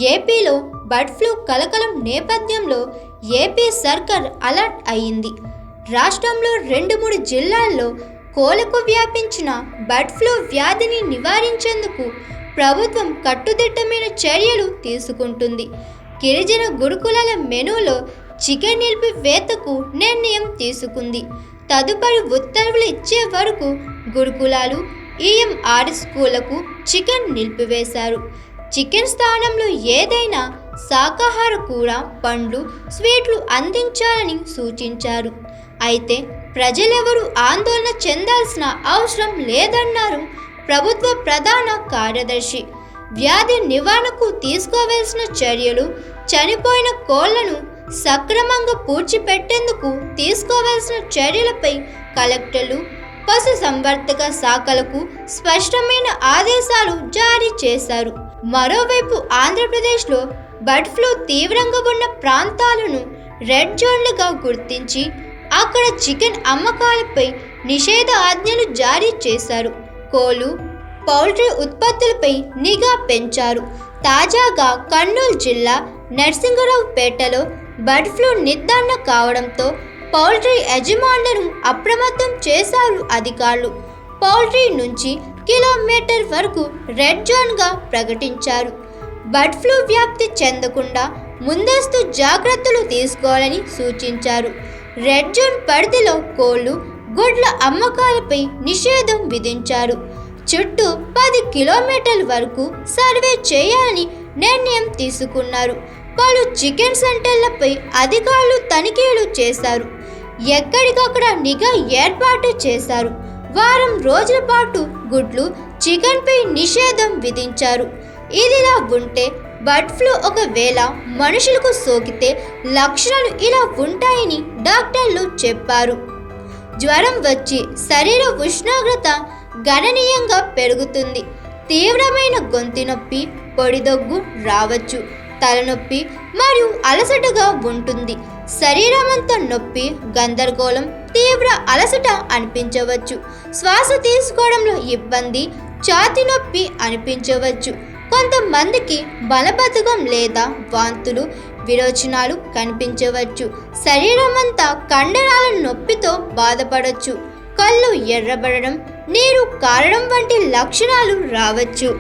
ఏపీలో bird flu కలకలం నేపథ్యంలో ఏపీ సర్కార్ అలర్ట్ అయింది. రాష్ట్రంలో 2-3 జిల్లాల్లో కోళ్లకు వ్యాపించిన బర్డ్ ఫ్లూ వ్యాధిని నివారించేందుకు ప్రభుత్వం కట్టుదిట్టమైన చర్యలు తీసుకుంటుంది. గిరిజన గురుకులాల మెనూలో చికెన్ నిలిపివేతకు నిర్ణయం తీసుకుంది. తదుపరి ఉత్తర్వులు ఇచ్చే వరకు గురుకులాలు, ఈఎంఆర్ స్కూళ్లకు చికెన్ నిలిపివేశారు. చికెన్ స్థానంలో ఏదైనా శాకాహార కూర, పండ్లు, స్వీట్లు అందించాలని సూచించారు. అయితే ప్రజలెవరూ ఆందోళన చెందాల్సిన అవసరం లేదన్నారు ప్రభుత్వ ప్రధాన కార్యదర్శి. వ్యాధి నివారణకు తీసుకోవాల్సిన చర్యలు, చనిపోయిన కోళ్లను సక్రమంగా పూడ్చిపెట్టేందుకు తీసుకోవాల్సిన చర్యలపై కలెక్టర్లు, పశుసంవర్ధక శాఖలకు స్పష్టమైన ఆదేశాలు జారీ చేశారు. మరోవైపు ఆంధ్రప్రదేశ్లో బర్డ్ ఫ్లూ తీవ్రంగా ఉన్న ప్రాంతాలను రెడ్ జోన్లుగా గుర్తించి అక్కడ చికెన్ అమ్మకాలపై నిషేధ ఆజ్ఞలు జారీ చేశారు. కోళ్లు, పౌల్ట్రీ ఉత్పత్తులపై నిఘా పెంచారు. తాజాగా కర్నూలు జిల్లా నర్సింగరావుపేటలో బర్డ్ ఫ్లూ నిర్ధారణ కావడంతో పౌల్ట్రీ యజమానులను అప్రమత్తం చేశారు అధికారులు. పౌల్ట్రీ నుంచి కిలోమీటర్ వరకు రెడ్ జోన్గా ప్రకటించారు. బర్డ్ ఫ్లూ వ్యాప్తి చెందకుండా ముందస్తు జాగ్రత్తలు తీసుకోవాలని సూచించారు. రెడ్ జోన్ పరిధిలో కోళ్లు, గుడ్ల అమ్మకాలపై నిషేధం విధించారు. చుట్టూ 10 కిలోమీటర్ల వరకు సర్వే చేయాలని నిర్ణయం తీసుకున్నారు. పలు చికెన్ సెంటర్లపై అధికారులు తనిఖీలు చేశారు. ఎక్కడికక్కడ నిఘా ఏర్పాటు చేశారు. వారం రోజుల పాటు గుడ్లు, చికెన్పై నిషేధం విధించారు. ఇదిలా ఉంటే బర్డ్ ఫ్లూ ఒకవేళ మనుషులకు సోకితే లక్షణాలు ఇలా ఉంటాయని డాక్టర్లు చెప్పారు. జ్వరం వచ్చి శరీర ఉష్ణోగ్రత గణనీయంగా పెరుగుతుంది. తీవ్రమైన గొంతు నొప్పి, పొడిదొగ్గు రావచ్చు. తలనొప్పి మరియు అలసటగా ఉంటుంది. శరీరమంతా నొప్పి, గందరగోళం, తీవ్ర అలసట అనిపించవచ్చు. శ్వాస తీసుకోవడంలో ఇబ్బంది, ఛాతీ నొప్పి అనిపించవచ్చు. కొంతమందికి బలబద్ధకం లేదా వాంతులు, విరోచనాలు కనిపించవచ్చు. శరీరమంతా కండరాల నొప్పితో బాధపడవచ్చు. కళ్ళు ఎర్రబడడం, నీరు కారడం వంటి లక్షణాలు రావచ్చు.